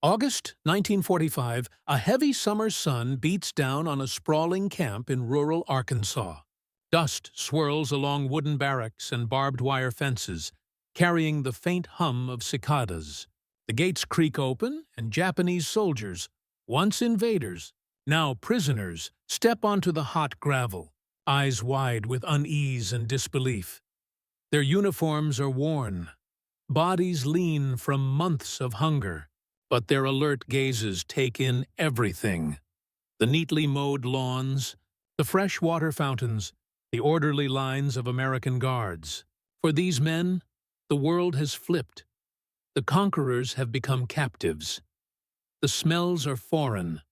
August 1945, a heavy summer sun beats down on a sprawling camp in rural Arkansas. Dust swirls along wooden barracks and barbed wire fences, carrying the faint hum of cicadas. The gates creak open, and Japanese soldiers, once invaders, now prisoners, step onto the hot gravel, eyes wide with unease and disbelief. Their uniforms are worn, bodies lean from months of hunger, but their alert gazes take in everything. The neatly mowed lawns, the fresh water fountains, the orderly lines of American guards. For these men, the world has flipped. The conquerors have become captives. The smells are foreign: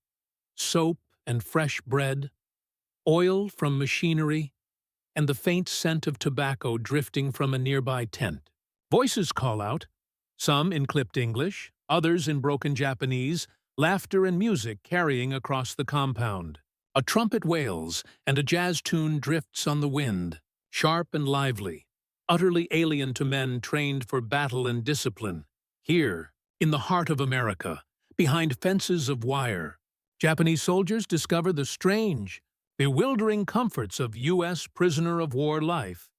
soap and fresh bread, oil from machinery, and the faint scent of tobacco drifting from a nearby tent. Voices call out, some in clipped English, others in broken Japanese, laughter and music carrying across the compound. A trumpet wails, and a jazz tune drifts on the wind, sharp and lively, utterly alien to men trained for battle and discipline. Here, in the heart of America, behind fences of wire, Japanese soldiers discover the strange, bewildering comforts of U.S. prisoner-of-war life.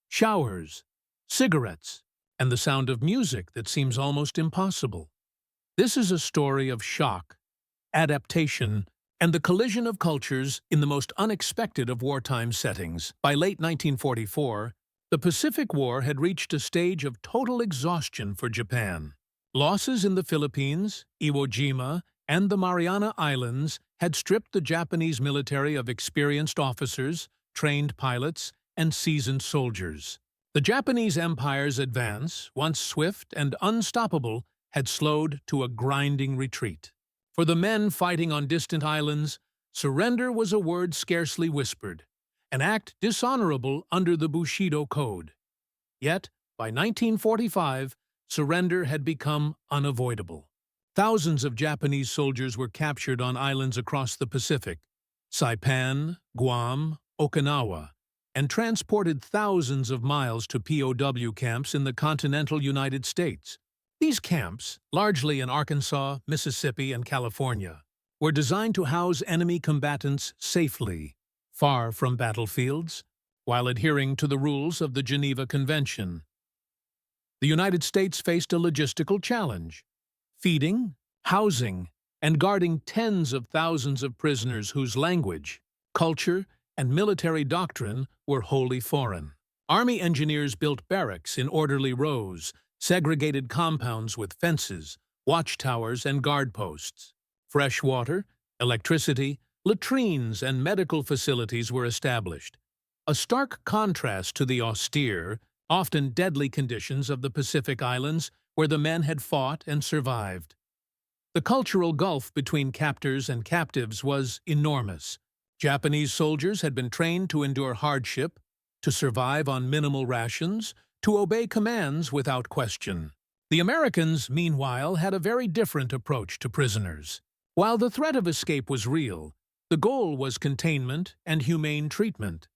Showers, cigarettes, and the sound of music that seems almost impossible. This is a story of shock, adaptation, and the collision of cultures in the most unexpected of wartime settings. By late 1944, the Pacific War had reached a stage of total exhaustion for Japan. Losses in the Philippines, Iwo Jima, and the Mariana Islands had stripped the Japanese military of experienced officers, trained pilots, and seasoned soldiers. The Japanese Empire's advance, once swift and unstoppable, had slowed to a grinding retreat. For the men fighting on distant islands, surrender was a word scarcely whispered, an act dishonorable under the Bushido Code. Yet, by 1945, surrender had become unavoidable. Thousands of Japanese soldiers were captured on islands across the Pacific, Saipan, Guam, Okinawa, and transported thousands of miles to POW camps in the continental United States. These camps, largely in Arkansas, Mississippi, and California, were designed to house enemy combatants safely, far from battlefields, while adhering to the rules of the Geneva Convention. The United States faced a logistical challenge: feeding, housing, and guarding tens of thousands of prisoners whose language, culture, and military doctrine were wholly foreign. Army engineers built barracks in orderly rows, segregated compounds with fences, watchtowers, and guard posts. Fresh water, electricity, latrines, and medical facilities were established, a stark contrast to the austere, often deadly conditions of the Pacific Islands where the men had fought and survived. The cultural gulf between captors and captives was enormous. Japanese soldiers had been trained to endure hardship, to survive on minimal rations, to obey commands without question. The Americans, meanwhile, had a very different approach to prisoners. While the threat of escape was real, the goal was containment and humane treatment,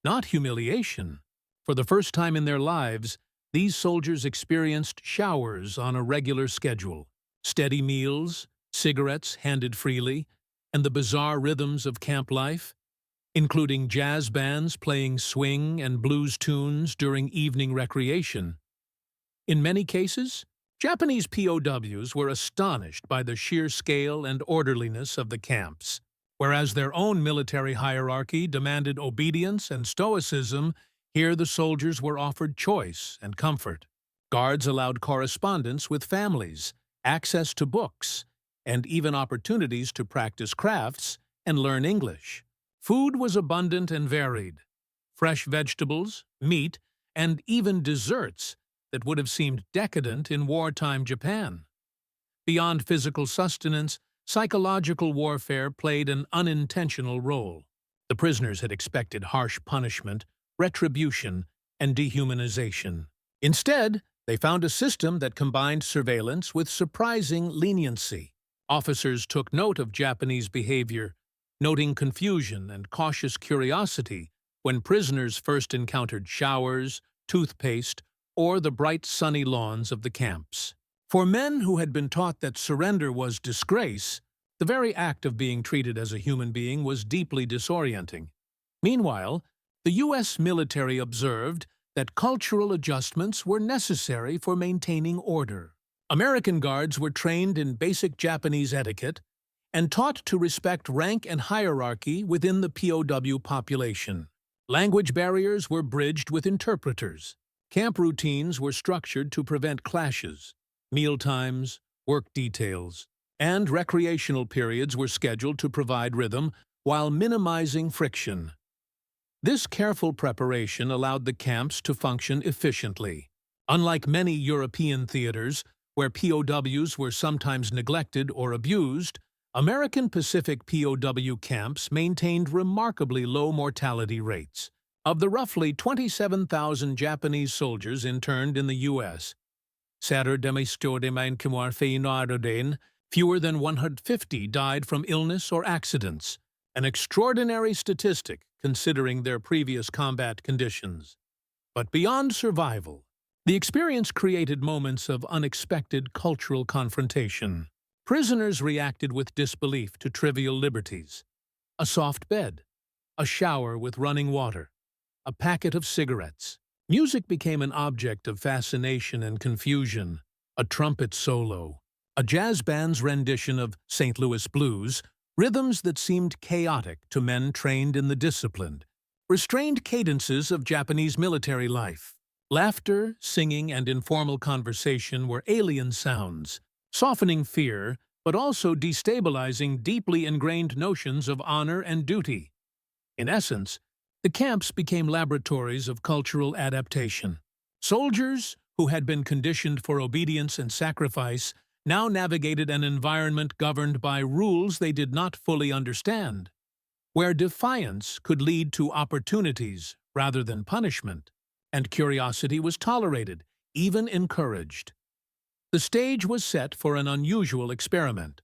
not humiliation. For the first time in their lives, these soldiers experienced showers on a regular schedule, steady meals, cigarettes handed freely, and the bizarre rhythms of camp life, including jazz bands playing swing and blues tunes during evening recreation. In many cases, Japanese POWs were astonished by the sheer scale and orderliness of the camps. Whereas their own military hierarchy demanded obedience and stoicism, here the soldiers were offered choice and comfort. Guards allowed correspondence with families, access to books, and even opportunities to practice crafts and learn English. Food was abundant and varied: fresh vegetables, meat, and even desserts that would have seemed decadent in wartime Japan. Beyond physical sustenance, psychological warfare played an unintentional role. The prisoners had expected harsh punishment, retribution, and dehumanization. Instead, they found a system that combined surveillance with surprising leniency. Officers took note of Japanese behavior, noting confusion and cautious curiosity when prisoners first encountered showers, toothpaste, or the bright sunny lawns of the camps. For men who had been taught that surrender was disgrace, the very act of being treated as a human being was deeply disorienting. Meanwhile, the U.S. military observed that cultural adjustments were necessary for maintaining order. American guards were trained in basic Japanese etiquette and taught to respect rank and hierarchy within the POW population. Language barriers were bridged with interpreters. Camp routines were structured to prevent clashes. Mealtimes, work details, and recreational periods were scheduled to provide rhythm while minimizing friction. This careful preparation allowed the camps to function efficiently. Unlike many European theaters, where POWs were sometimes neglected or abused, American Pacific POW camps maintained remarkably low mortality rates. Of the roughly 27,000 Japanese soldiers interned in the U.S., fewer than 150 died from illness or accidents, an extraordinary statistic considering their previous combat conditions. But beyond survival, the experience created moments of unexpected cultural confrontation. Prisoners reacted with disbelief to trivial liberties. A soft bed, a shower with running water, a packet of cigarettes. Music became an object of fascination and confusion. A trumpet solo, a jazz band's rendition of St. Louis blues, rhythms that seemed chaotic to men trained in the disciplined, restrained cadences of Japanese military life. Laughter, singing, and informal conversation were alien sounds, softening fear, but also destabilizing deeply ingrained notions of honor and duty. In essence, the camps became laboratories of cultural adaptation. Soldiers, who had been conditioned for obedience and sacrifice, now navigated an environment governed by rules they did not fully understand, where defiance could lead to opportunities rather than punishment, and curiosity was tolerated, even encouraged. The stage was set for an unusual experiment,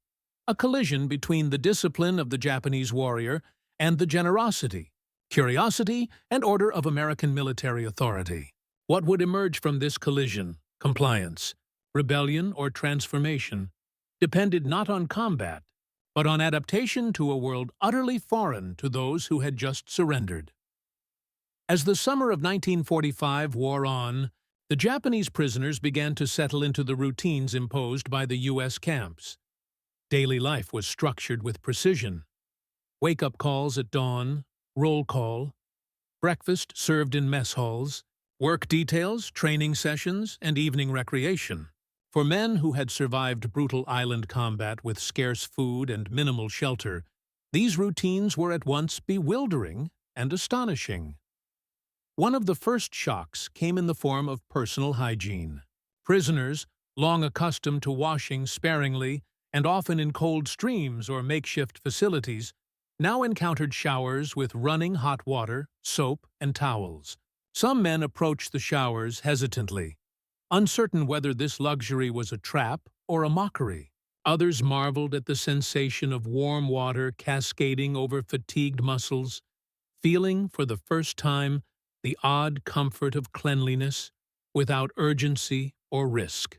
a collision between the discipline of the Japanese warrior and the generosity, curiosity, and order of American military authority. What would emerge from this collision, compliance, rebellion, or transformation, depended not on combat, but on adaptation to a world utterly foreign to those who had just surrendered. As the summer of 1945 wore on, the Japanese prisoners began to settle into the routines imposed by the U.S. camps. Daily life was structured with precision. Wake-up calls at dawn, roll call, breakfast served in mess halls, work details, training sessions, and evening recreation. For men who had survived brutal island combat with scarce food and minimal shelter, these routines were at once bewildering and astonishing. One of the first shocks came in the form of personal hygiene. Prisoners, long accustomed to washing sparingly and often in cold streams or makeshift facilities, now encountered showers with running hot water, soap, and towels. Some men approached the showers hesitantly, uncertain whether this luxury was a trap or a mockery. Others marveled at the sensation of warm water cascading over fatigued muscles, feeling for the first time the odd comfort of cleanliness without urgency or risk.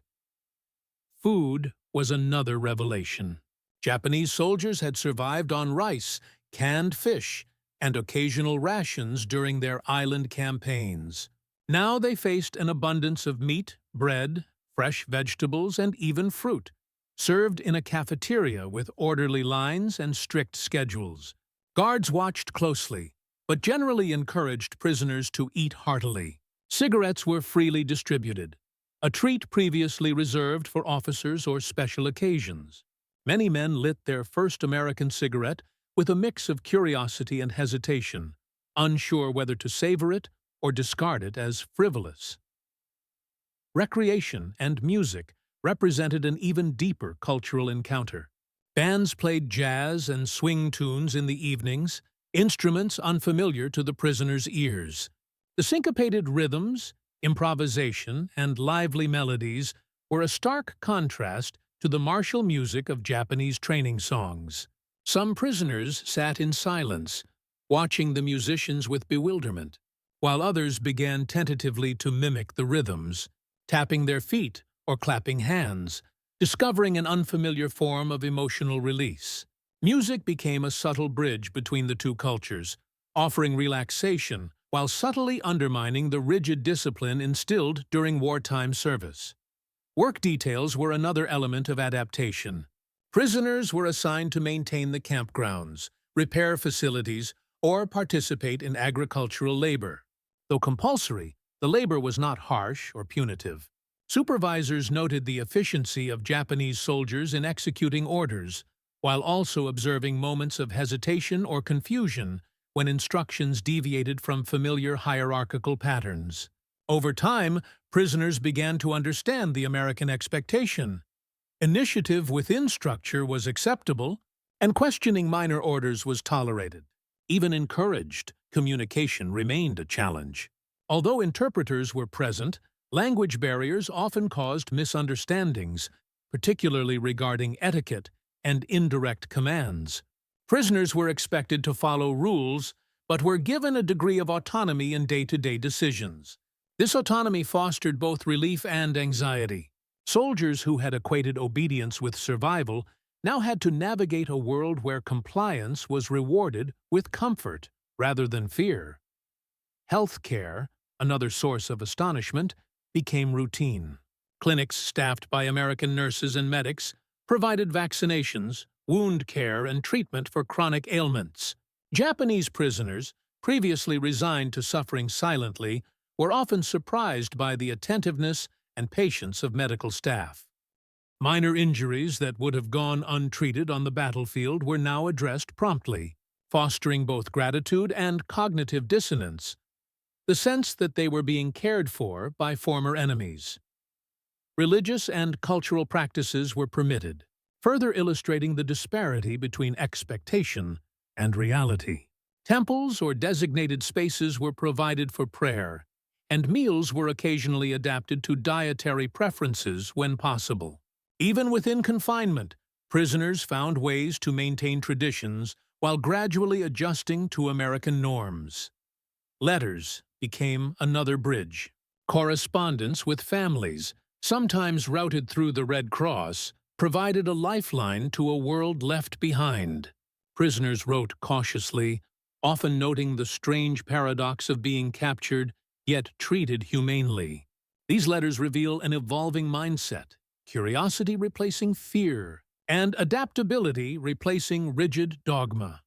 Food was another revelation. Japanese soldiers had survived on rice, canned fish, and occasional rations during their island campaigns. Now they faced an abundance of meat, bread, fresh vegetables, and even fruit, served in a cafeteria with orderly lines and strict schedules. Guards watched closely, but generally encouraged prisoners to eat heartily. Cigarettes were freely distributed, a treat previously reserved for officers or special occasions. Many men lit their first American cigarette with a mix of curiosity and hesitation, unsure whether to savor it or discard it as frivolous. Recreation and music represented an even deeper cultural encounter. Bands played jazz and swing tunes in the evenings, instruments unfamiliar to the prisoners' ears. The syncopated rhythms, improvisation, and lively melodies were a stark contrast to the martial music of Japanese training songs. Some prisoners sat in silence, watching the musicians with bewilderment, while others began tentatively to mimic the rhythms, tapping their feet or clapping hands, discovering an unfamiliar form of emotional release. Music became a subtle bridge between the two cultures, offering relaxation while subtly undermining the rigid discipline instilled during wartime service. Work details were another element of adaptation. Prisoners were assigned to maintain the campgrounds, repair facilities, or participate in agricultural labor. Though compulsory, the labor was not harsh or punitive. Supervisors noted the efficiency of Japanese soldiers in executing orders, while also observing moments of hesitation or confusion when instructions deviated from familiar hierarchical patterns. Over time, prisoners began to understand the American expectation. Initiative within structure was acceptable, and questioning minor orders was tolerated. Even encouraged, communication remained a challenge. Although interpreters were present, language barriers often caused misunderstandings, particularly regarding etiquette and indirect commands. Prisoners were expected to follow rules, but were given a degree of autonomy in day-to-day decisions. This autonomy fostered both relief and anxiety. Soldiers who had equated obedience with survival now had to navigate a world where compliance was rewarded with comfort rather than fear. Health care, another source of astonishment, became routine. Clinics staffed by American nurses and medics provided vaccinations, wound care, and treatment for chronic ailments. Japanese prisoners, previously resigned to suffering silently, were often surprised by the attentiveness and patience of medical staff. Minor injuries that would have gone untreated on the battlefield were now addressed promptly, fostering both gratitude and cognitive dissonance, the sense that they were being cared for by former enemies. Religious and cultural practices were permitted, further illustrating the disparity between expectation and reality. Temples or designated spaces were provided for prayer, and meals were occasionally adapted to dietary preferences when possible. Even within confinement, prisoners found ways to maintain traditions while gradually adjusting to American norms. Letters became another bridge. Correspondence with families, sometimes routed through the Red Cross, provided a lifeline to a world left behind. Prisoners wrote cautiously, often noting the strange paradox of being captured yet treated humanely. These letters reveal an evolving mindset, curiosity replacing fear, and adaptability replacing rigid dogma.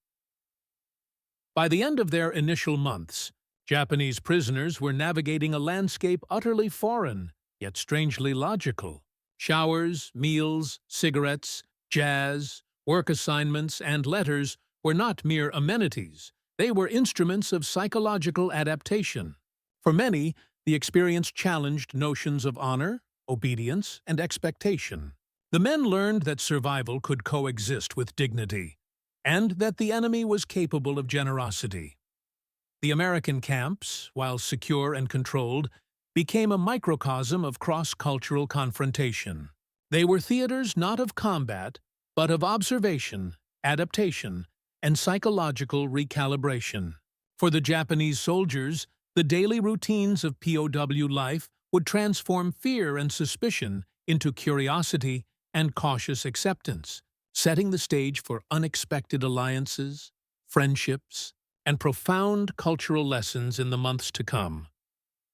By the end of their initial months, Japanese prisoners were navigating a landscape utterly foreign, yet strangely logical. Showers, meals, cigarettes, jazz, work assignments, and letters were not mere amenities. They were instruments of psychological adaptation. For many, the experience challenged notions of honor, obedience, and expectation. The men learned that survival could coexist with dignity, and that the enemy was capable of generosity. The American camps, while secure and controlled, became a microcosm of cross-cultural confrontation. They were theaters not of combat, but of observation, adaptation, and psychological recalibration. For the Japanese soldiers, the daily routines of POW life would transform fear and suspicion into curiosity and cautious acceptance, setting the stage for unexpected alliances, friendships, and profound cultural lessons in the months to come.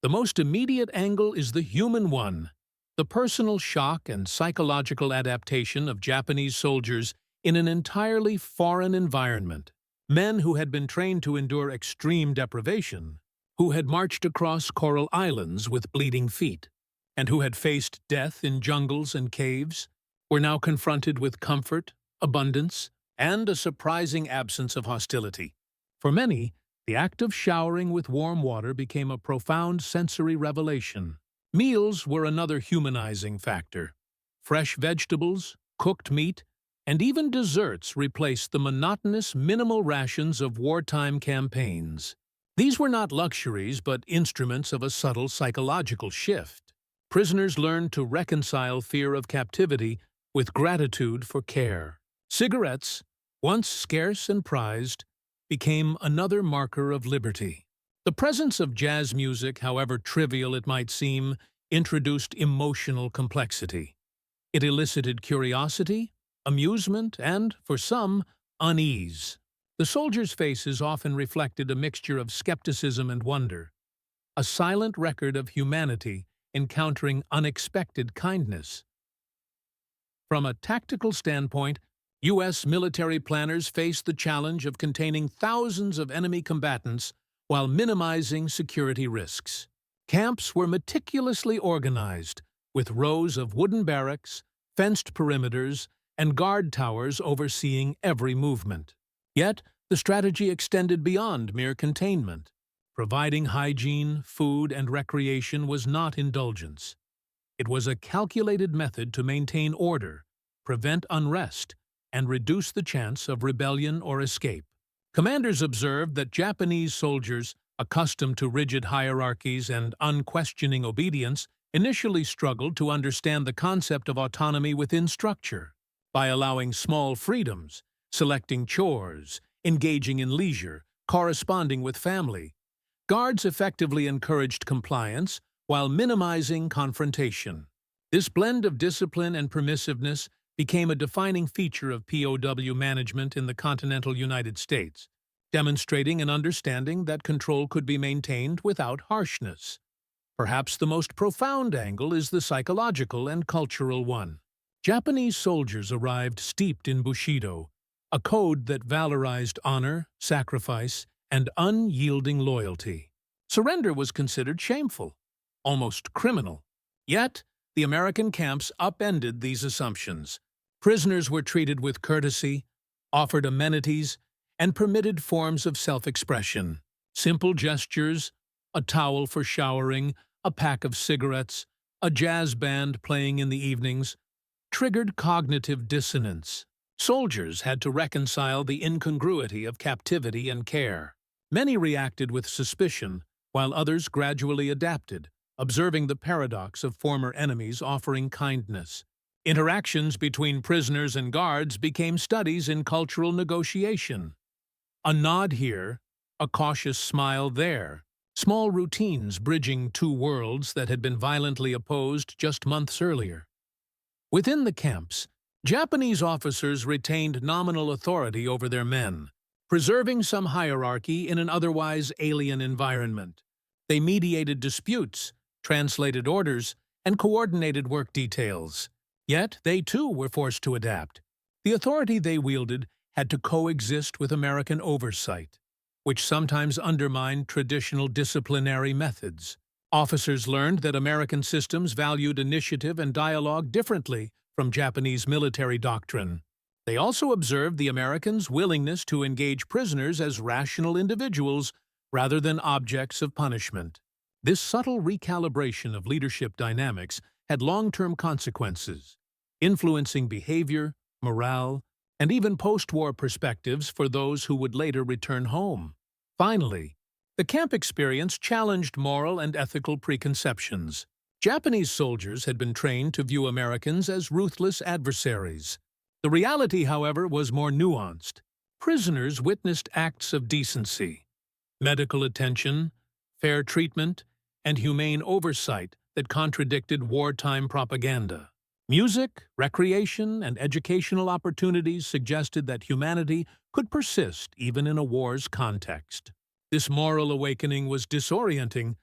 The most immediate angle is the human one, the personal shock and psychological adaptation of Japanese soldiers in an entirely foreign environment. Men who had been trained to endure extreme deprivation, who had marched across coral islands with bleeding feet, and who had faced death in jungles and caves, were now confronted with comfort, abundance, and a surprising absence of hostility. For many, the act of showering with warm water became a profound sensory revelation. Meals were another humanizing factor. Fresh vegetables, cooked meat, and even desserts replaced the monotonous, minimal rations of wartime campaigns. These were not luxuries, but instruments of a subtle psychological shift. Prisoners learned to reconcile fear of captivity with gratitude for care. Cigarettes, once scarce and prized, became another marker of liberty. The presence of jazz music, however trivial it might seem, introduced emotional complexity. It elicited curiosity, amusement, and, for some, unease. The soldiers' faces often reflected a mixture of skepticism and wonder, a silent record of humanity encountering unexpected kindness. From a tactical standpoint, U.S. military planners faced the challenge of containing thousands of enemy combatants while minimizing security risks. Camps were meticulously organized, with rows of wooden barracks, fenced perimeters, and guard towers overseeing every movement. Yet, the strategy extended beyond mere containment. Providing hygiene, food, and recreation was not indulgence. It was a calculated method to maintain order, prevent unrest, and reduce the chance of rebellion or escape. Commanders observed that Japanese soldiers, accustomed to rigid hierarchies and unquestioning obedience, initially struggled to understand the concept of autonomy within structure. By allowing small freedoms, selecting chores, engaging in leisure, corresponding with family, guards effectively encouraged compliance while minimizing confrontation. This blend of discipline and permissiveness became a defining feature of POW management in the continental United States, demonstrating an understanding that control could be maintained without harshness. Perhaps the most profound angle is the psychological and cultural one. Japanese soldiers arrived steeped in Bushido, a code that valorized honor, sacrifice, and unyielding loyalty. Surrender was considered shameful, almost criminal. Yet, the American camps upended these assumptions. Prisoners were treated with courtesy, offered amenities, and permitted forms of self-expression. Simple gestures, a towel for showering, a pack of cigarettes, a jazz band playing in the evenings, triggered cognitive dissonance. Soldiers had to reconcile the incongruity of captivity and care. Many reacted with suspicion, while others gradually adapted, observing the paradox of former enemies offering kindness. Interactions between prisoners and guards became studies in cultural negotiation. A nod here, a cautious smile there, small routines bridging two worlds that had been violently opposed just months earlier. Within the camps, Japanese officers retained nominal authority over their men, preserving some hierarchy in an otherwise alien environment. They mediated disputes, translated orders, and coordinated work details. Yet, they too were forced to adapt. The authority they wielded had to coexist with American oversight, which sometimes undermined traditional disciplinary methods. Officers learned that American systems valued initiative and dialogue differently from Japanese military doctrine. They also observed the Americans' willingness to engage prisoners as rational individuals rather than objects of punishment. This subtle recalibration of leadership dynamics had long-term consequences, influencing behavior, morale, and even post-war perspectives for those who would later return home. Finally, the camp experience challenged moral and ethical preconceptions. Japanese soldiers had been trained to view Americans as ruthless adversaries. The reality, however, was more nuanced. Prisoners witnessed acts of decency, medical attention, fair treatment, and humane oversight that contradicted wartime propaganda. Music, recreation, and educational opportunities suggested that humanity could persist even in a war's context. This moral awakening was disorienting,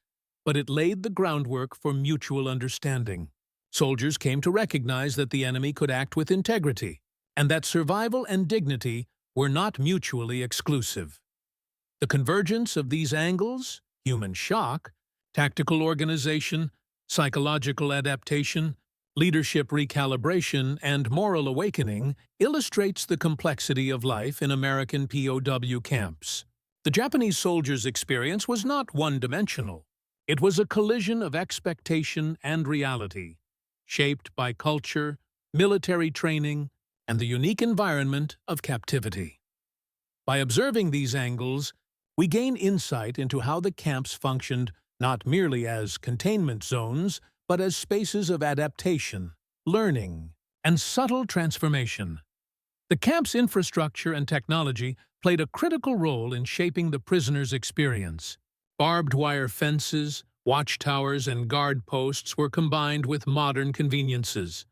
but it laid the groundwork for mutual understanding. Soldiers came to recognize that the enemy could act with integrity, and that survival and dignity were not mutually exclusive. The convergence of these angles, human shock, tactical organization, psychological adaptation, leadership recalibration, and moral awakening, illustrates the complexity of life in American POW camps. The Japanese soldiers' experience was not one-dimensional. It was a collision of expectation and reality, shaped by culture, military training, and the unique environment of captivity. By observing these angles, we gain insight into how the camps functioned not merely as containment zones, but as spaces of adaptation, learning, and subtle transformation. The camp's infrastructure and technology played a critical role in shaping the prisoners' experience. Barbed wire fences, Watchtowers and guard posts were combined with modern conveniences.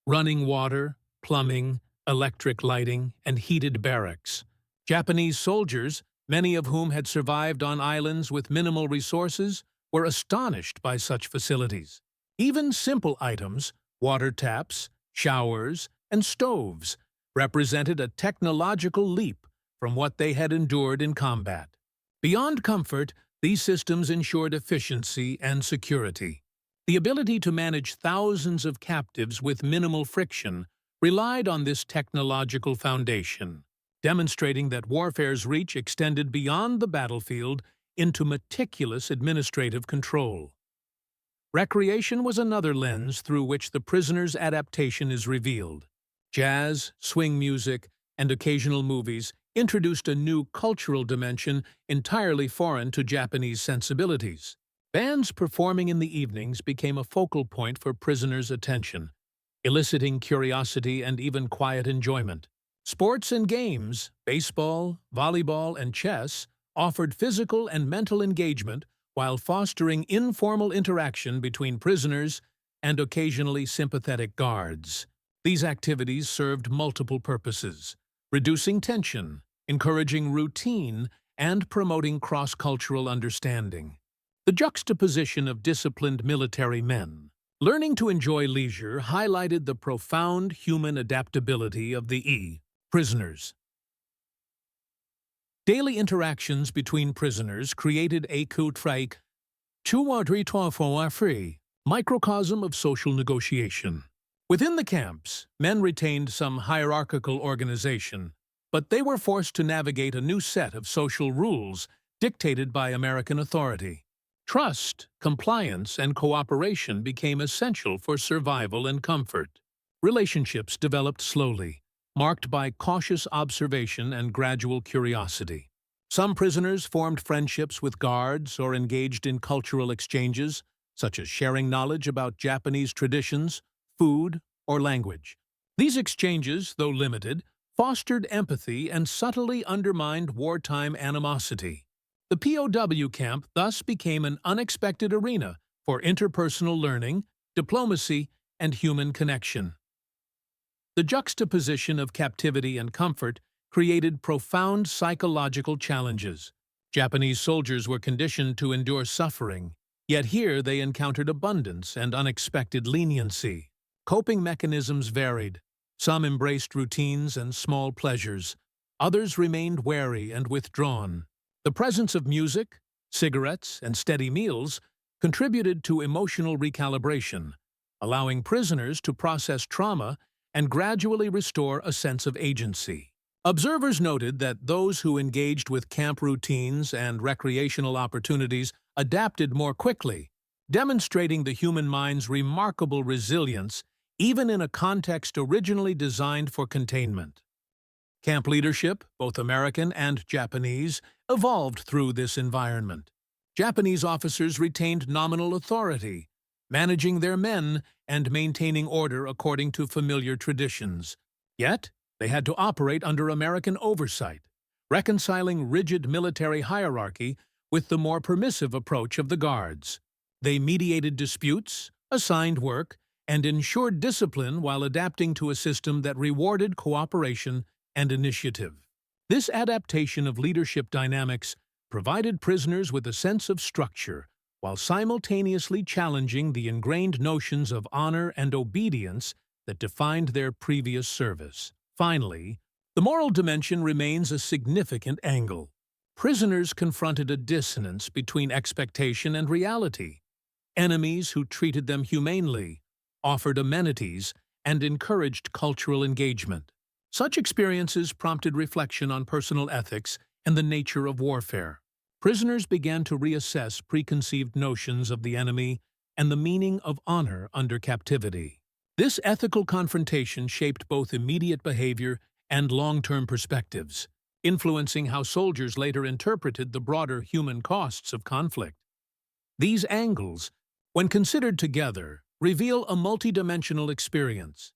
Running water, plumbing, electric lighting, and heated barracks. Japanese soldiers, many of whom had survived on islands with minimal resources, were astonished by such facilities. Even simple items, water taps, showers, and stoves, represented a technological leap from what they had endured in combat. Beyond comfort, these systems ensured efficiency and security. The ability to manage thousands of captives with minimal friction relied on this technological foundation, demonstrating that warfare's reach extended beyond the battlefield into meticulous administrative control. Recreation was another lens through which the prisoner's adaptation is revealed. Jazz, swing music, and occasional movies introduced a new cultural dimension entirely foreign to Japanese sensibilities. Bands performing in the evenings became a focal point for prisoners' attention, eliciting curiosity and even quiet enjoyment. Sports and games, baseball, volleyball, and chess, offered physical and mental engagement while fostering informal interaction between prisoners and occasionally sympathetic guards. These activities served multiple purposes: reducing tension, encouraging routine, and promoting cross-cultural understanding. The juxtaposition of disciplined military men learning to enjoy leisure highlighted the profound human adaptability of the prisoners. Daily interactions between prisoners created a microcosm of social negotiation. Within the camps, men retained some hierarchical organization, but they were forced to navigate a new set of social rules dictated by American authority. Trust, compliance, and cooperation became essential for survival and comfort. Relationships developed slowly, marked by cautious observation and gradual curiosity. Some prisoners formed friendships with guards or engaged in cultural exchanges, such as sharing knowledge about Japanese traditions, food, or language. These exchanges, though limited, fostered empathy and subtly undermined wartime animosity. The POW camp thus became an unexpected arena for interpersonal learning, diplomacy, and human connection. The juxtaposition of captivity and comfort created profound psychological challenges. Japanese soldiers were conditioned to endure suffering, yet here they encountered abundance and unexpected leniency. Coping mechanisms varied. Some embraced routines and small pleasures. Others remained wary and withdrawn. The presence of music, cigarettes, and steady meals contributed to emotional recalibration, allowing prisoners to process trauma and gradually restore a sense of agency. Observers noted that those who engaged with camp routines and recreational opportunities adapted more quickly, demonstrating the human mind's remarkable resilience even in a context originally designed for containment. Camp leadership, both American and Japanese, evolved through this environment. Japanese officers retained nominal authority, managing their men and maintaining order according to familiar traditions. Yet, they had to operate under American oversight, reconciling rigid military hierarchy with the more permissive approach of the guards. They mediated disputes, assigned work, and ensured discipline while adapting to a system that rewarded cooperation and initiative. This adaptation of leadership dynamics provided prisoners with a sense of structure while simultaneously challenging the ingrained notions of honor and obedience that defined their previous service. Finally, the moral dimension remains a significant angle. Prisoners confronted a dissonance between expectation and reality. Enemies who treated them humanely offered amenities and encouraged cultural engagement. Such experiences prompted reflection on personal ethics and the nature of warfare. Prisoners began to reassess preconceived notions of the enemy and the meaning of honor under captivity. This ethical confrontation shaped both immediate behavior and long-term perspectives, influencing how soldiers later interpreted the broader human costs of conflict. These angles, when considered together, reveal a multidimensional experience: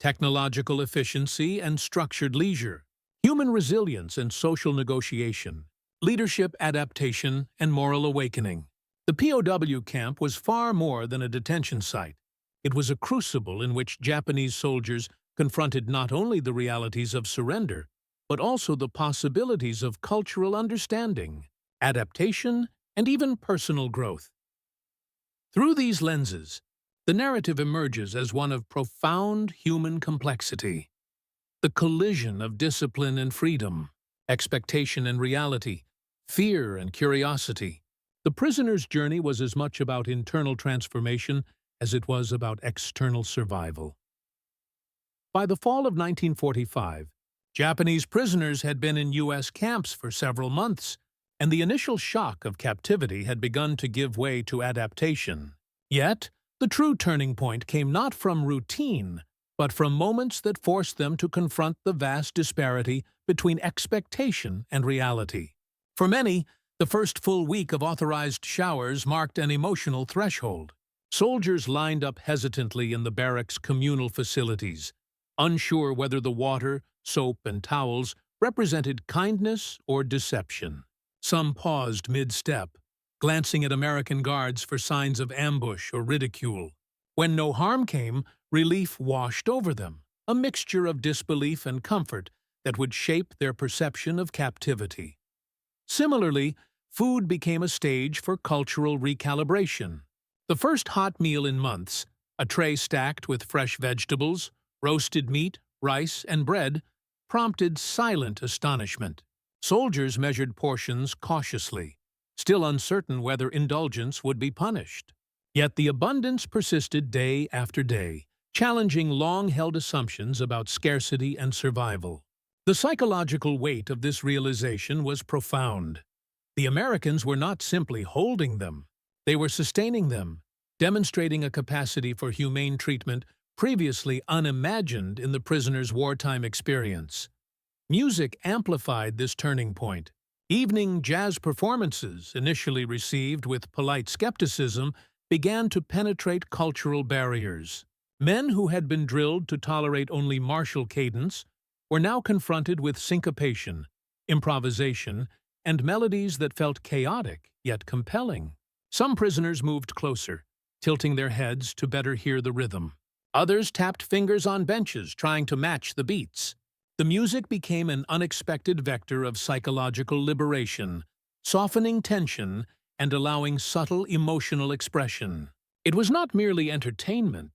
technological efficiency and structured leisure, human resilience and social negotiation, leadership adaptation and moral awakening. The POW camp was far more than a detention site. It was a crucible in which Japanese soldiers confronted not only the realities of surrender, but also the possibilities of cultural understanding, adaptation, and even personal growth. Through these lenses, the narrative emerges as one of profound human complexity. The collision of discipline and freedom, expectation and reality, fear and curiosity. The prisoner's journey was as much about internal transformation as it was about external survival. By the fall of 1945, Japanese prisoners had been in U.S. camps for several months, and the initial shock of captivity had begun to give way to adaptation. Yet, the true turning point came not from routine, but from moments that forced them to confront the vast disparity between expectation and reality. For many, the first full week of authorized showers marked an emotional threshold. Soldiers lined up hesitantly in the barracks' communal facilities, unsure whether the water, soap, and towels represented kindness or deception. Some paused mid-step, glancing at American guards for signs of ambush or ridicule. When no harm came, relief washed over them, a mixture of disbelief and comfort that would shape their perception of captivity. Similarly, food became a stage for cultural recalibration. The first hot meal in months, a tray stacked with fresh vegetables, roasted meat, rice, and bread, prompted silent astonishment. Soldiers measured portions cautiously, still uncertain whether indulgence would be punished. Yet the abundance persisted day after day, challenging long-held assumptions about scarcity and survival. The psychological weight of this realization was profound. The Americans were not simply holding them, they were sustaining them, demonstrating a capacity for humane treatment previously unimagined in the prisoner's wartime experience. Music amplified this turning point. Evening jazz performances, initially received with polite skepticism, began to penetrate cultural barriers. Men who had been drilled to tolerate only martial cadence were now confronted with syncopation, improvisation, and melodies that felt chaotic yet compelling. Some prisoners moved closer, tilting their heads to better hear the rhythm. Others tapped fingers on benches, trying to match the beats. The music became an unexpected vector of psychological liberation, softening tension and allowing subtle emotional expression. It was not merely entertainment,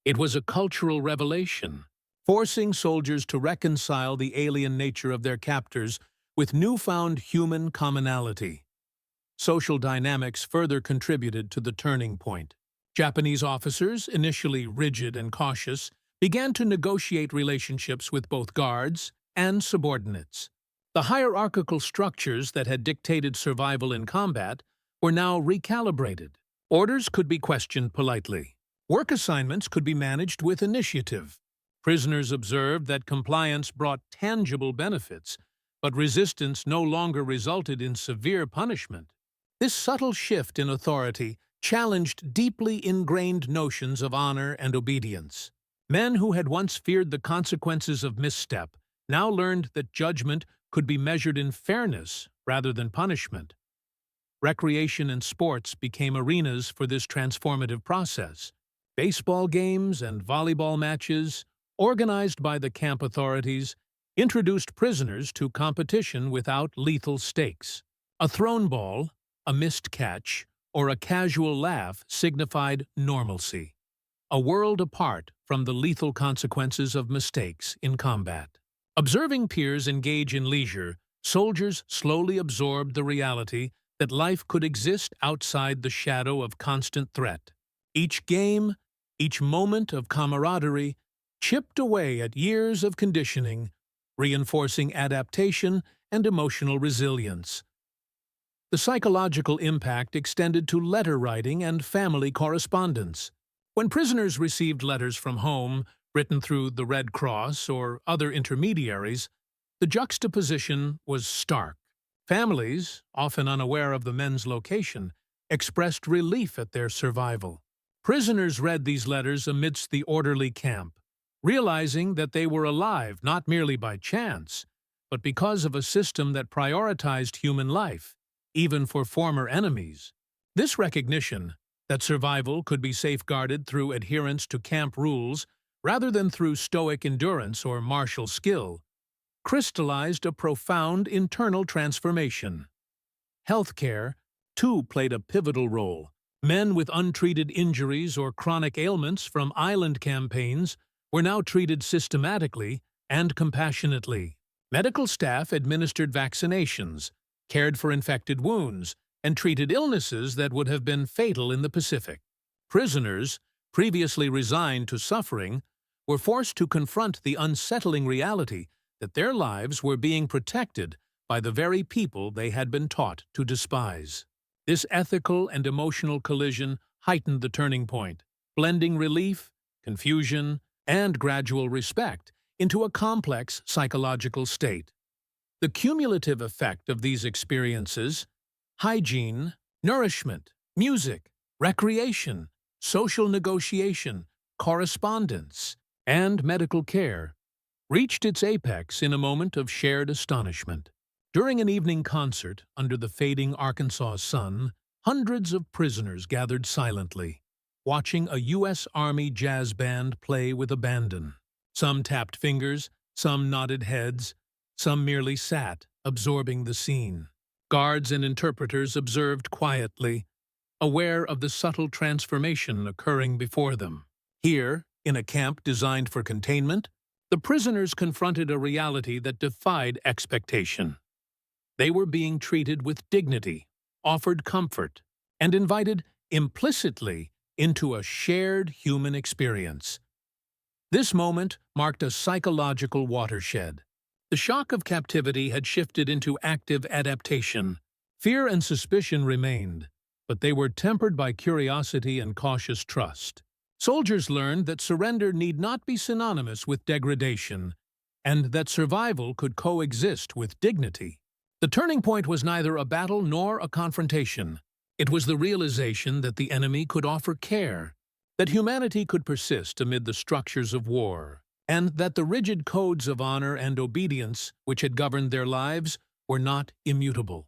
it was a cultural revelation, forcing soldiers to reconcile the alien nature of their captors with newfound human commonality. Social dynamics further contributed to the turning point. Japanese officers, initially rigid and cautious, began to negotiate relationships with both guards and subordinates. The hierarchical structures that had dictated survival in combat were now recalibrated. Orders could be questioned politely. Work assignments could be managed with initiative. Prisoners observed that compliance brought tangible benefits, but resistance no longer resulted in severe punishment. This subtle shift in authority challenged deeply ingrained notions of honor and obedience. Men who had once feared the consequences of misstep now learned that judgment could be measured in fairness rather than punishment. Recreation and sports became arenas for this transformative process. Baseball games and volleyball matches, organized by the camp authorities, introduced prisoners to competition without lethal stakes. A thrown ball, a missed catch, or a casual laugh signified normalcy, a world apart from the lethal consequences of mistakes in combat. Observing peers engage in leisure, soldiers slowly absorbed the reality that life could exist outside the shadow of constant threat. Each game, each moment of camaraderie, chipped away at years of conditioning, reinforcing adaptation and emotional resilience. The psychological impact extended to letter writing and family correspondence. When prisoners received letters from home, written through the Red Cross or other intermediaries, the juxtaposition was stark. Families, often unaware of the men's location, expressed relief at their survival. Prisoners read these letters amidst the orderly camp, realizing that they were alive not merely by chance, but because of a system that prioritized human life, even for former enemies. This recognition, that survival could be safeguarded through adherence to camp rules rather than through stoic endurance or martial skill, crystallized a profound internal transformation. Healthcare, too, played a pivotal role. Men with untreated injuries or chronic ailments from island campaigns were now treated systematically and compassionately. Medical staff administered vaccinations, cared for infected wounds, and treated illnesses that would have been fatal in the Pacific. Prisoners, previously resigned to suffering, were forced to confront the unsettling reality that their lives were being protected by the very people they had been taught to despise. This ethical and emotional collision heightened the turning point, blending relief, confusion, and gradual respect into a complex psychological state. The cumulative effect of these experiences, hygiene, nourishment, music, recreation, social negotiation, correspondence, and medical care, reached its apex in a moment of shared astonishment. During an evening concert under the fading Arkansas sun, hundreds of prisoners gathered silently, watching a U.S. Army jazz band play with abandon. Some tapped fingers, some nodded heads, some merely sat, absorbing the scene. Guards and interpreters observed quietly, aware of the subtle transformation occurring before them. Here, in a camp designed for containment, the prisoners confronted a reality that defied expectation. They were being treated with dignity, offered comfort, and invited implicitly into a shared human experience. This moment marked a psychological watershed. The shock of captivity had shifted into active adaptation. Fear and suspicion remained, but they were tempered by curiosity and cautious trust. Soldiers learned that surrender need not be synonymous with degradation, and that survival could coexist with dignity. The turning point was neither a battle nor a confrontation. It was the realization that the enemy could offer care, that humanity could persist amid the structures of war, and that the rigid codes of honor and obedience which had governed their lives were not immutable.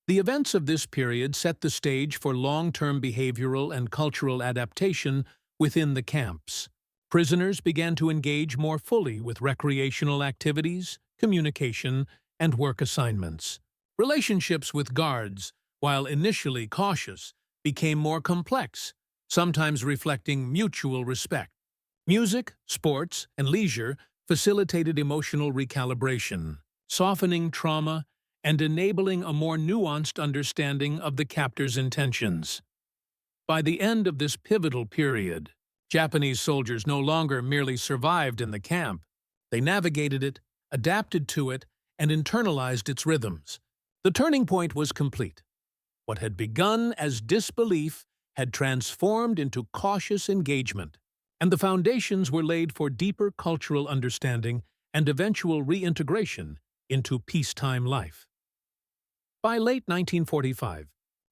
The events of this period set the stage for long-term behavioral and cultural adaptation within the camps. Prisoners began to engage more fully with recreational activities, communication, and work assignments. Relationships with guards, while initially cautious, became more complex, sometimes reflecting mutual respect. Music, sports, and leisure facilitated emotional recalibration, softening trauma and enabling a more nuanced understanding of the captor's intentions. By the end of this pivotal period, Japanese soldiers no longer merely survived in the camp. They navigated it, adapted to it, and internalized its rhythms. The turning point was complete. What had begun as disbelief had transformed into cautious engagement, and the foundations were laid for deeper cultural understanding and eventual reintegration into peacetime life. By late 1945,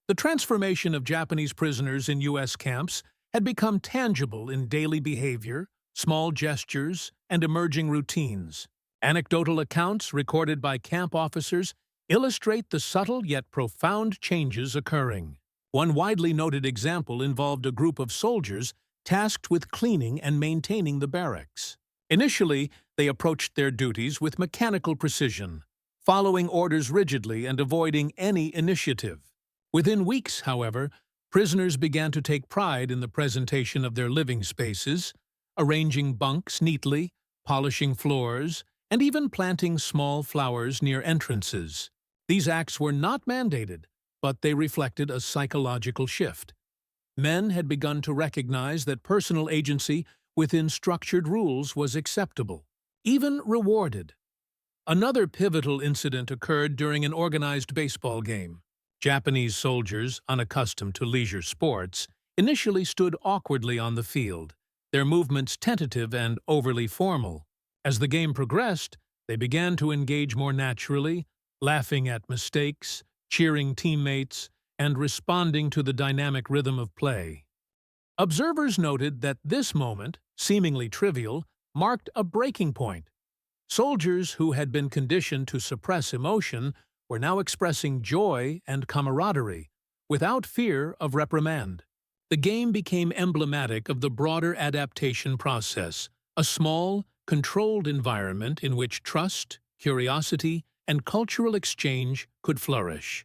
the transformation of Japanese prisoners in U.S. camps had become tangible in daily behavior, small gestures, and emerging routines. Anecdotal accounts recorded by camp officers illustrate the subtle yet profound changes occurring. One widely noted example involved a group of soldiers tasked with cleaning and maintaining the barracks. Initially, they approached their duties with mechanical precision, following orders rigidly and avoiding any initiative. Within weeks, however, prisoners began to take pride in the presentation of their living spaces, arranging bunks neatly, polishing floors, and even planting small flowers near entrances. These acts were not mandated, but they reflected a psychological shift. Men had begun to recognize that personal agency within structured rules was acceptable, even rewarded. Another pivotal incident occurred during an organized baseball game. Japanese soldiers, unaccustomed to leisure sports, initially stood awkwardly on the field, their movements tentative and overly formal. As the game progressed, they began to engage more naturally, laughing at mistakes, cheering teammates, and responding to the dynamic rhythm of play. Observers noted that this moment, seemingly trivial, marked a breaking point. Soldiers who had been conditioned to suppress emotion were now expressing joy and camaraderie, without fear of reprimand. The game became emblematic of the broader adaptation process, a small, controlled environment in which trust, curiosity, and cultural exchange could flourish.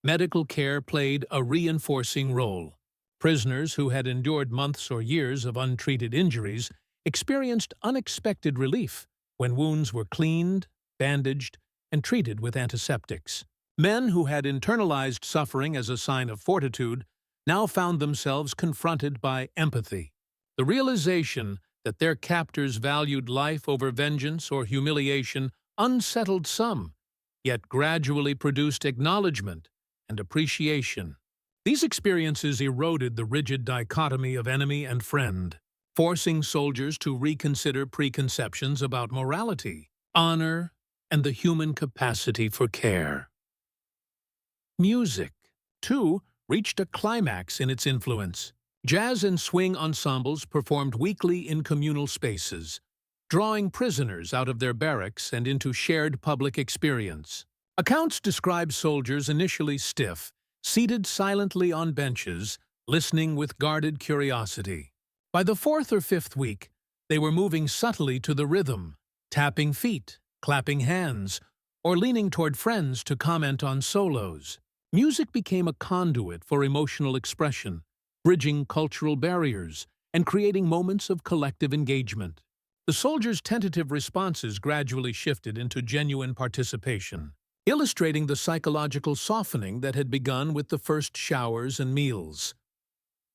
Medical care played a reinforcing role. Prisoners who had endured months or years of untreated injuries experienced unexpected relief when wounds were cleaned, bandaged, and treated with antiseptics. Men who had internalized suffering as a sign of fortitude now found themselves confronted by empathy. The realization that their captors valued life over vengeance or humiliation unsettled some, yet gradually produced acknowledgement and appreciation. These experiences eroded the rigid dichotomy of enemy and friend, forcing soldiers to reconsider preconceptions about morality, honor, and the human capacity for care. Music, too, reached a climax in its influence. Jazz and swing ensembles performed weekly in communal spaces, drawing prisoners out of their barracks and into shared public experience. Accounts describe soldiers initially stiff, seated silently on benches, listening with guarded curiosity. By the fourth or fifth week, they were moving subtly to the rhythm, tapping feet, clapping hands, or leaning toward friends to comment on solos. Music became a conduit for emotional expression, bridging cultural barriers and creating moments of collective engagement. The soldiers' tentative responses gradually shifted into genuine participation, illustrating the psychological softening that had begun with the first showers and meals.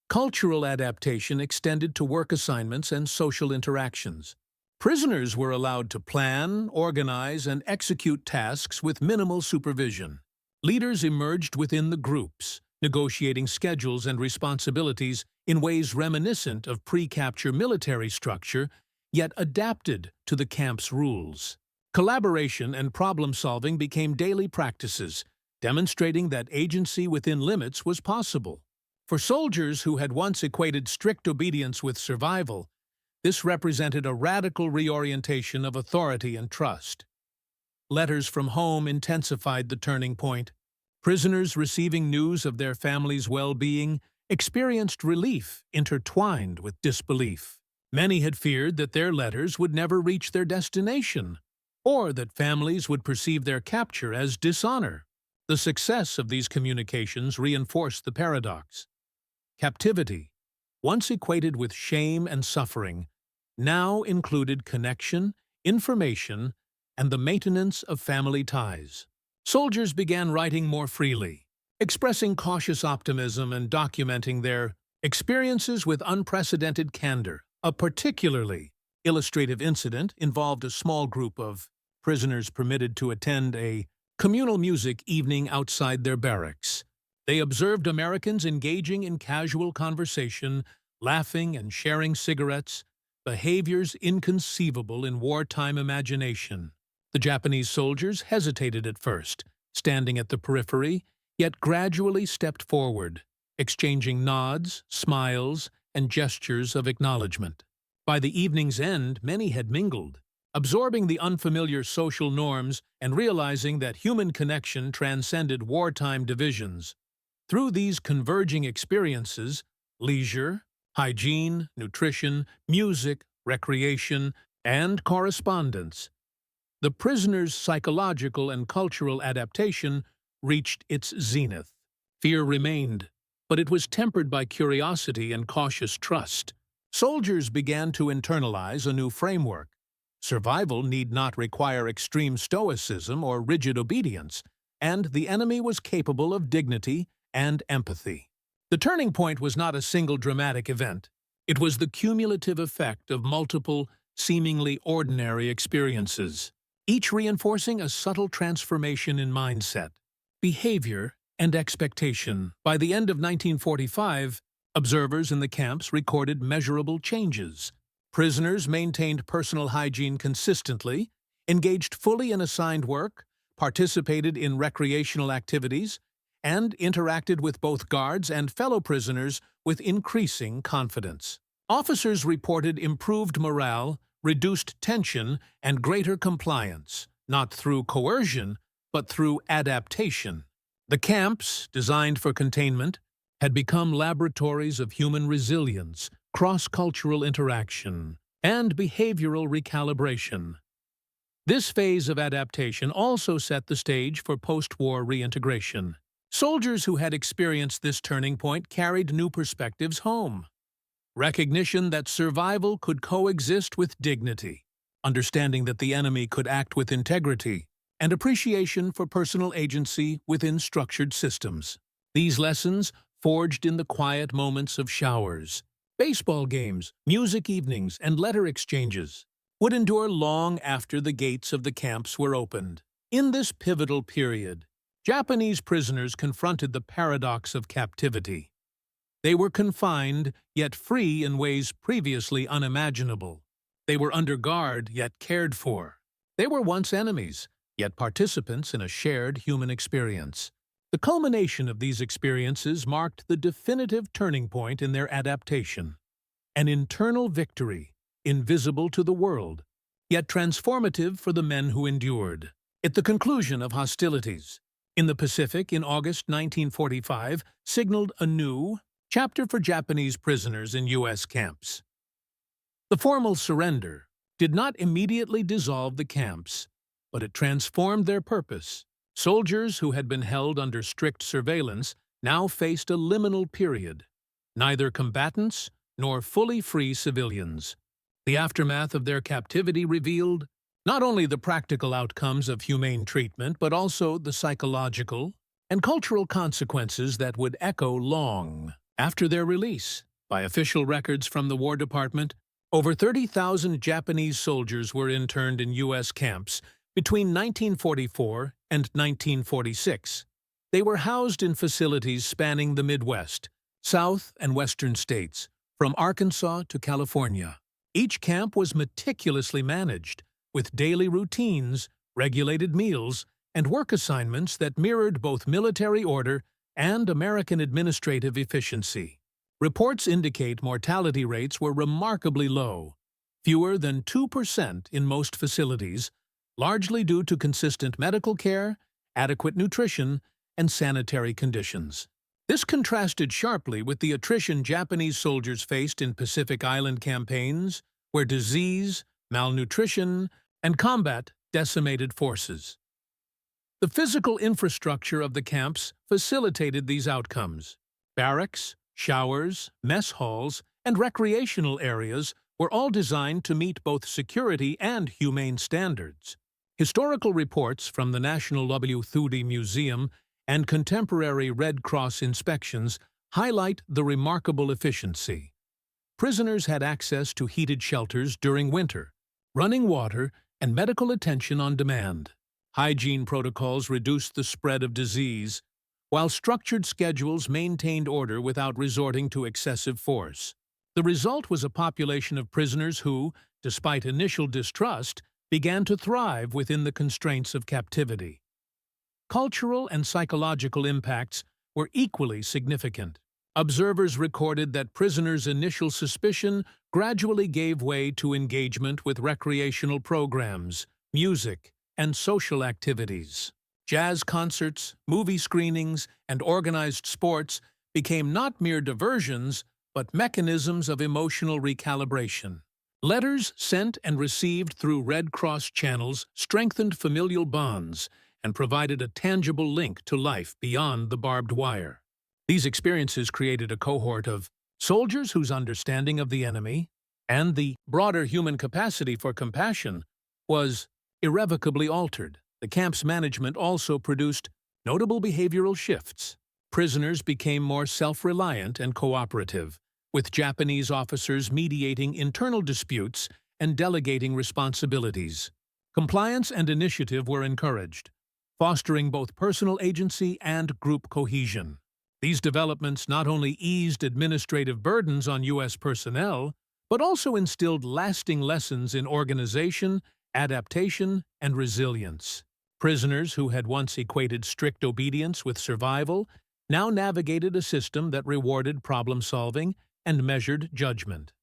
Cultural adaptation extended to work assignments and social interactions. Prisoners were allowed to plan, organize, and execute tasks with minimal supervision. Leaders emerged within the groups, negotiating schedules and responsibilities in ways reminiscent of pre-capture military structure, yet adapted to the camp's rules. Collaboration and problem-solving became daily practices, demonstrating that agency within limits was possible. For soldiers who had once equated strict obedience with survival, this represented a radical reorientation of authority and trust. Letters from home intensified the turning point. Prisoners receiving news of their family's well-being experienced relief intertwined with disbelief. Many had feared that their letters would never reach their destination, or that families would perceive their capture as dishonor. The success of these communications reinforced the paradox. Captivity, once equated with shame and suffering, now included connection, information, and the maintenance of family ties. Soldiers began writing more freely, expressing cautious optimism and documenting their experiences with unprecedented candor. A particularly illustrative incident involved a small group of prisoners permitted to attend a communal music evening outside their barracks. They observed Americans engaging in casual conversation, laughing and sharing cigarettes, behaviors inconceivable in wartime imagination. The Japanese soldiers hesitated at first, standing at the periphery, yet gradually stepped forward, exchanging nods, smiles, and gestures of acknowledgement. By the evening's end, many had mingled, absorbing the unfamiliar social norms and realizing that human connection transcended wartime divisions. Through these converging experiences, leisure, hygiene, nutrition, music, recreation, and correspondence, the prisoners' psychological and cultural adaptation reached its zenith. Fear remained, but it was tempered by curiosity and cautious trust. Soldiers began to internalize a new framework. Survival need not require extreme stoicism or rigid obedience, and the enemy was capable of dignity and empathy. The turning point was not a single dramatic event. It was the cumulative effect of multiple, seemingly ordinary experiences, each reinforcing a subtle transformation in mindset, behavior, and expectation. By the end of 1945, observers in the camps recorded measurable changes. Prisoners maintained personal hygiene consistently, engaged fully in assigned work, participated in recreational activities, and interacted with both guards and fellow prisoners with increasing confidence. Officers reported improved morale, reduced tension, and greater compliance, not through coercion, but through adaptation. The camps, designed for containment, had become laboratories of human resilience, cross-cultural interaction, and behavioral recalibration. This phase of adaptation also set the stage for post-war reintegration. Soldiers who had experienced this turning point carried new perspectives home. Recognition that survival could coexist with dignity, understanding that the enemy could act with integrity, and appreciation for personal agency within structured systems. These lessons, forged in the quiet moments of showers, baseball games, music evenings, and letter exchanges, would endure long after the gates of the camps were opened. In this pivotal period, Japanese prisoners confronted the paradox of captivity. They were confined, yet free in ways previously unimaginable. They were under guard, yet cared for. They were once enemies, yet participants in a shared human experience. The culmination of these experiences marked the definitive turning point in their adaptation. An internal victory, invisible to the world, yet transformative for the men who endured. At the conclusion of hostilities in the Pacific in August 1945 signaled a new chapter for Japanese prisoners in U.S. camps. The formal surrender did not immediately dissolve the camps, but it transformed their purpose. Soldiers who had been held under strict surveillance now faced a liminal period, neither combatants nor fully free civilians. The aftermath of their captivity revealed not only the practical outcomes of humane treatment, but also the psychological and cultural consequences that would echo long after their release. By official records from the War Department, over 30,000 Japanese soldiers were interned in U.S. camps between 1944 and 1946. They were housed in facilities spanning the Midwest, South and Western states, from Arkansas to California. Each camp was meticulously managed, with daily routines, regulated meals, and work assignments that mirrored both military order and American administrative efficiency. Reports indicate mortality rates were remarkably low, fewer than 2% in most facilities, largely due to consistent medical care, adequate nutrition, and sanitary conditions. This contrasted sharply with the attrition Japanese soldiers faced in Pacific Island campaigns, where disease, malnutrition, and combat decimated forces. The physical infrastructure of the camps facilitated these outcomes. Barracks, showers, mess halls, and recreational areas were all designed to meet both security and humane standards. Historical reports from the National WW2 Museum and contemporary Red Cross inspections highlight the remarkable efficiency. Prisoners had access to heated shelters during winter, running water, and medical attention on demand. Hygiene protocols reduced the spread of disease, while structured schedules maintained order without resorting to excessive force. The result was a population of prisoners who, despite initial distrust, began to thrive within the constraints of captivity. Cultural and psychological impacts were equally significant. Observers recorded that prisoners' initial suspicion gradually gave way to engagement with recreational programs, music, and social activities. Jazz concerts, movie screenings, and organized sports became not mere diversions, but mechanisms of emotional recalibration. Letters sent and received through Red Cross channels strengthened familial bonds and provided a tangible link to life beyond the barbed wire. These experiences created a cohort of soldiers whose understanding of the enemy and the broader human capacity for compassion was irrevocably altered. The camp's management also produced notable behavioral shifts. Prisoners became more self-reliant and cooperative, with Japanese officers mediating internal disputes and delegating responsibilities. Compliance and initiative were encouraged, fostering both personal agency and group cohesion. These developments not only eased administrative burdens on U.S. personnel, but also instilled lasting lessons in organization, adaptation, and resilience. Prisoners who had once equated strict obedience with survival now navigated a system that rewarded problem-solving and measured judgment.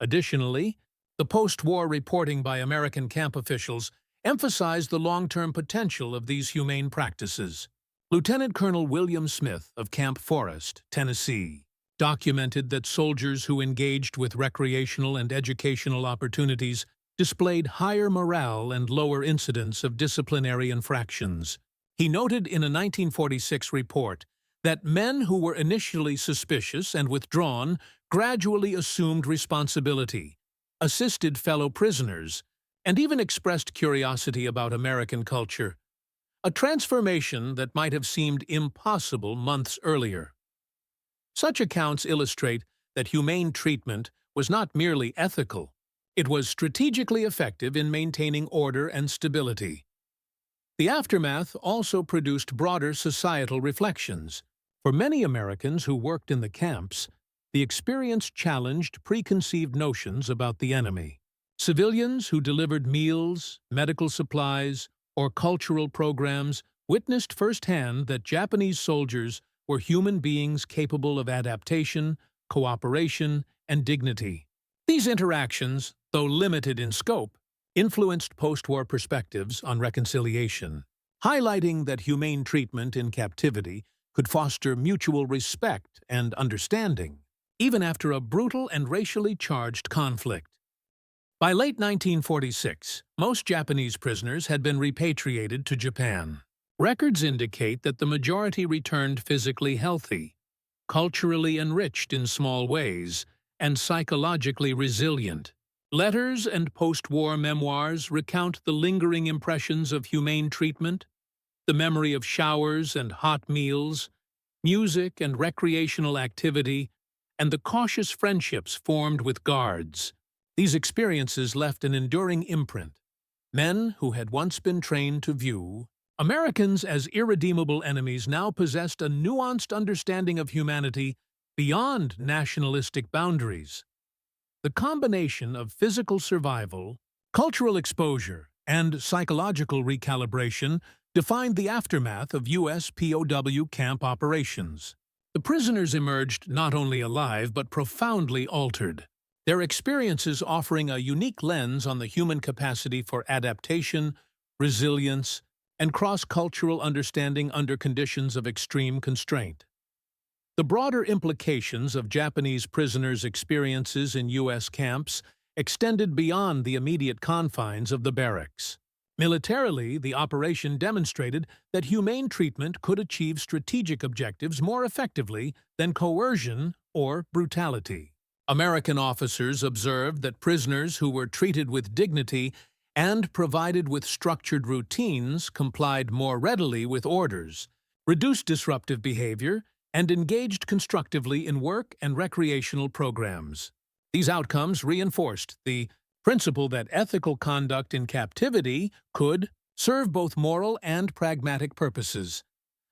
Additionally, the post-war reporting by American camp officials emphasized the long-term potential of these humane practices. Lieutenant Colonel William Smith of Camp Forest, Tennessee, documented that soldiers who engaged with recreational and educational opportunities displayed higher morale and lower incidence of disciplinary infractions. He noted in a 1946 report that men who were initially suspicious and withdrawn gradually assumed responsibility, assisted fellow prisoners, and even expressed curiosity about American culture, a transformation that might have seemed impossible months earlier. Such accounts illustrate that humane treatment was not merely ethical, it was strategically effective in maintaining order and stability. The aftermath also produced broader societal reflections. For many Americans who worked in the camps, the experience challenged preconceived notions about the enemy. Civilians who delivered meals, medical supplies, or cultural programs witnessed firsthand that Japanese soldiers were human beings capable of adaptation, cooperation, and dignity. These interactions, though limited in scope, influenced post-war perspectives on reconciliation, highlighting that humane treatment in captivity could foster mutual respect and understanding, even after a brutal and racially charged conflict. By late 1946, most Japanese prisoners had been repatriated to Japan. Records indicate that the majority returned physically healthy, culturally enriched in small ways, and psychologically resilient. Letters and post-war memoirs recount the lingering impressions of humane treatment, the memory of showers and hot meals, music and recreational activity, and the cautious friendships formed with guards. These experiences left an enduring imprint. Men who had once been trained to view Americans as irredeemable enemies now possessed a nuanced understanding of humanity beyond nationalistic boundaries. The combination of physical survival, cultural exposure, and psychological recalibration defined the aftermath of U.S. POW camp operations. The prisoners emerged not only alive but profoundly altered, their experiences offering a unique lens on the human capacity for adaptation, resilience, and cross-cultural understanding under conditions of extreme constraint. The broader implications of Japanese prisoners' experiences in U.S. camps extended beyond the immediate confines of the barracks. Militarily, the operation demonstrated that humane treatment could achieve strategic objectives more effectively than coercion or brutality. American officers observed that prisoners who were treated with dignity and provided with structured routines complied more readily with orders, reduced disruptive behavior, and engaged constructively in work and recreational programs. These outcomes reinforced the principle that ethical conduct in captivity could serve both moral and pragmatic purposes,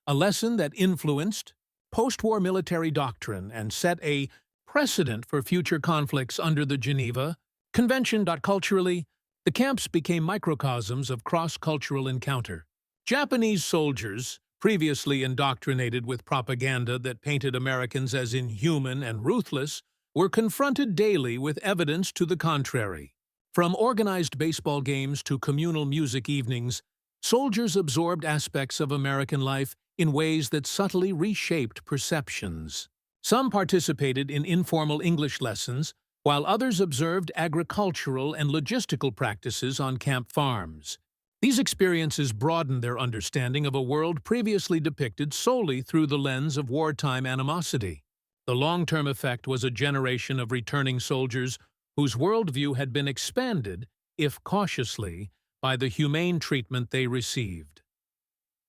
a lesson that influenced post-war military doctrine and set a precedent for future conflicts under the Geneva Convention. Culturally, the camps became microcosms of cross-cultural encounter. Japanese soldiers, previously indoctrinated with propaganda that painted Americans as inhuman and ruthless, were confronted daily with evidence to the contrary. From organized baseball games to communal music evenings, soldiers absorbed aspects of American life in ways that subtly reshaped perceptions. Some participated in informal English lessons, while others observed agricultural and logistical practices on camp farms. These experiences broadened their understanding of a world previously depicted solely through the lens of wartime animosity. The long-term effect was a generation of returning soldiers whose worldview had been expanded, if cautiously, by the humane treatment they received.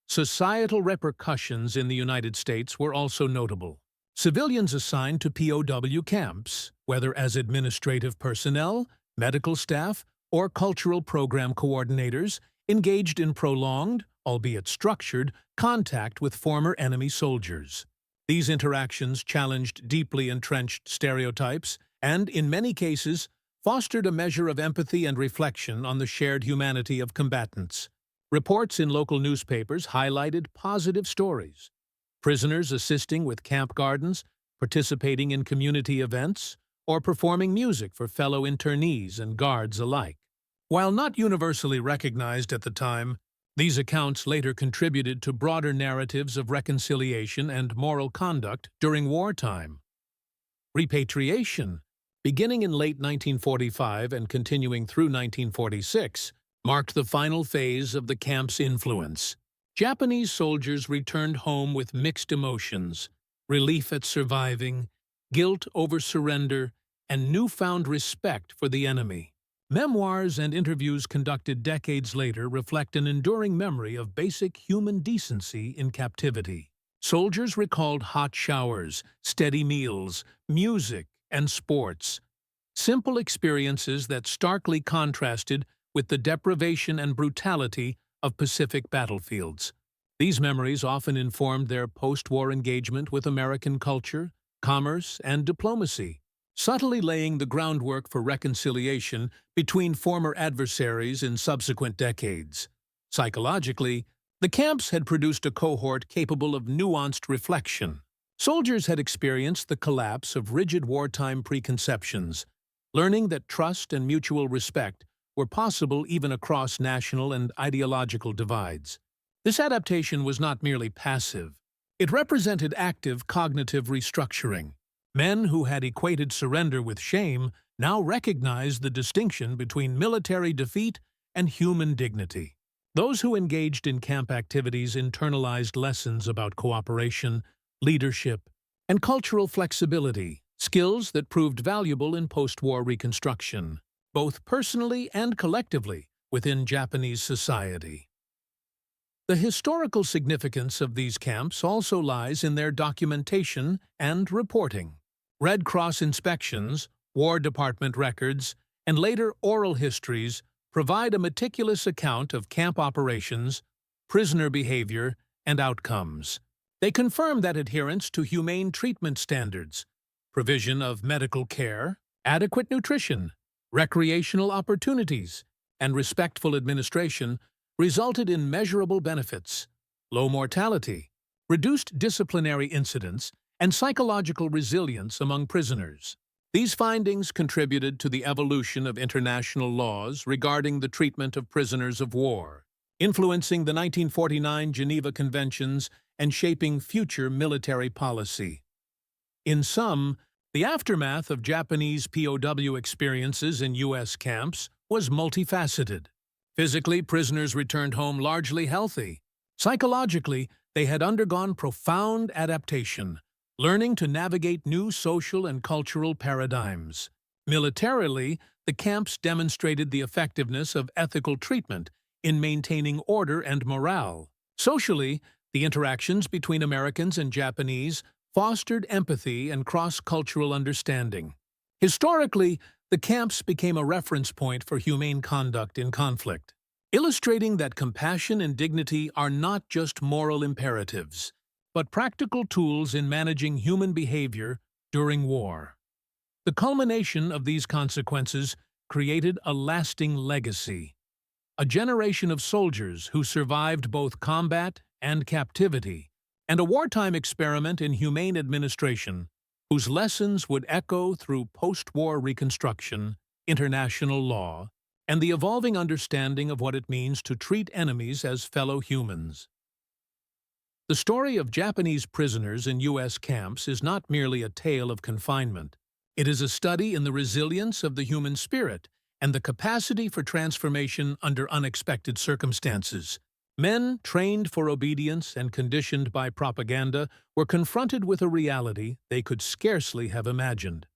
Societal repercussions in the United States were also notable. Civilians assigned to POW camps, whether as administrative personnel, medical staff, or cultural program coordinators, engaged in prolonged, albeit structured, contact with former enemy soldiers. These interactions challenged deeply entrenched stereotypes and, in many cases, fostered a measure of empathy and reflection on the shared humanity of combatants. Reports in local newspapers highlighted positive stories. Prisoners assisting with camp gardens, participating in community events, or performing music for fellow internees and guards alike. While not universally recognized at the time, These accounts later contributed to broader narratives of reconciliation and moral conduct during wartime. Repatriation, beginning in late 1945 and continuing through 1946, marked the final phase of the camp's influence. Japanese soldiers returned home with mixed emotions: relief at surviving, guilt over surrender, and newfound respect for the enemy. Memoirs and interviews conducted decades later reflect an enduring memory of basic human decency in captivity. Soldiers recalled hot showers, steady meals, music, and sports, simple experiences that starkly contrasted with the deprivation and brutality of Pacific battlefields. These memories often informed their post-war engagement with American culture, commerce, and diplomacy, subtly laying the groundwork for reconciliation between former adversaries in subsequent decades. Psychologically, the camps had produced a cohort capable of nuanced reflection. Soldiers had experienced the collapse of rigid wartime preconceptions, learning that trust and mutual respect were possible even across national and ideological divides. This adaptation was not merely passive. It represented active cognitive restructuring. Men who had equated surrender with shame now recognized the distinction between military defeat and human dignity. Those who engaged in camp activities internalized lessons about cooperation, leadership, and cultural flexibility, skills that proved valuable in post-war reconstruction, both personally and collectively within Japanese society. The historical significance of these camps also lies in their documentation and reporting. Red Cross inspections, War Department records, and later oral histories provide a meticulous account of camp operations, prisoner behavior, and outcomes. They confirm that adherence to humane treatment standards, provision of medical care, adequate nutrition, recreational opportunities, and respectful administration resulted in measurable benefits: low mortality, reduced disciplinary incidents, and psychological resilience among prisoners. These findings contributed to the evolution of international laws regarding the treatment of prisoners of war, influencing the 1949 Geneva Conventions and shaping future military policy. In sum, the aftermath of Japanese POW experiences in U.S. camps was multifaceted. Physically, prisoners returned home largely healthy. Psychologically, they had undergone profound adaptation, learning to navigate new social and cultural paradigms. Militarily, the camps demonstrated the effectiveness of ethical treatment in maintaining order and morale. Socially, the interactions between Americans and Japanese fostered empathy and cross-cultural understanding. Historically, the camps became a reference point for humane conduct in conflict, illustrating that compassion and dignity are not just moral imperatives, but practical tools in managing human behavior during war. The culmination of these consequences created a lasting legacy, a generation of soldiers who survived both combat and captivity, and a wartime experiment in humane administration whose lessons would echo through post-war reconstruction, international law, and the evolving understanding of what it means to treat enemies as fellow humans. The story of Japanese prisoners in U.S. camps is not merely a tale of confinement. It is a study in the resilience of the human spirit and the capacity for transformation under unexpected circumstances. Men trained for obedience and conditioned by propaganda were confronted with a reality they could scarcely have imagined.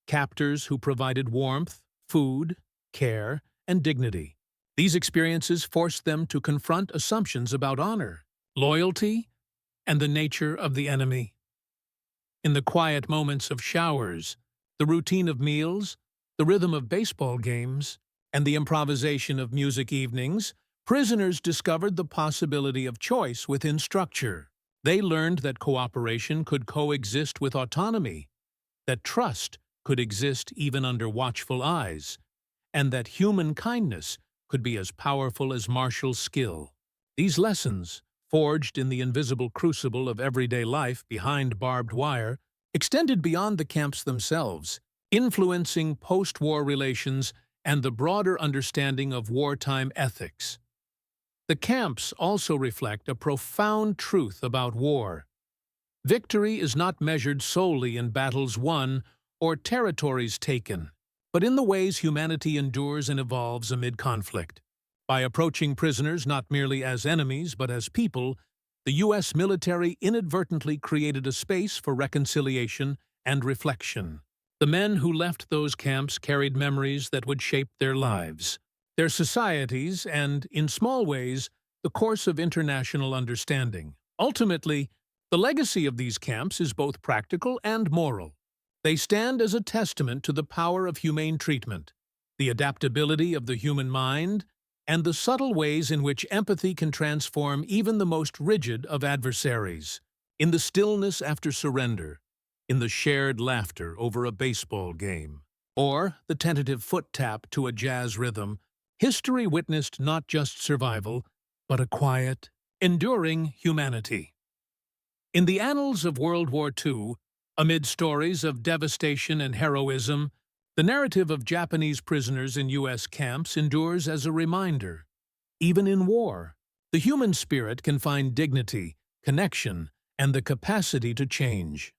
Captors who provided warmth, food, care, and dignity. These experiences forced them to confront assumptions about honor, loyalty, and the nature of the enemy. In the quiet moments of showers, the routine of meals, the rhythm of baseball games, and the improvisation of music evenings, prisoners discovered the possibility of choice within structure. They learned that cooperation could coexist with autonomy, that trust could exist even under watchful eyes, and that human kindness could be as powerful as martial skill. These lessons, forged in the invisible crucible of everyday life behind barbed wire, extended beyond the camps themselves, influencing post-war relations and the broader understanding of wartime ethics. The camps also reflect a profound truth about war. Victory is not measured solely in battles won or territories taken, but in the ways humanity endures and evolves amid conflict. By approaching prisoners not merely as enemies but as people, the U.S. military inadvertently created a space for reconciliation and reflection. The men who left those camps carried memories that would shape their lives, their societies, and, in small ways, the course of international understanding. Ultimately, the legacy of these camps is both practical and moral. They stand as a testament to the power of humane treatment, the adaptability of the human mind, and the subtle ways in which empathy can transform even the most rigid of adversaries. In the stillness after surrender, in the shared laughter over a baseball game, or the tentative foot tap to a jazz rhythm, history witnessed not just survival, but a quiet, enduring humanity. In the annals of World War II, amid stories of devastation and heroism, the narrative of Japanese prisoners in U.S. camps endures as a reminder. Even in war, the human spirit can find dignity, connection, and the capacity to change.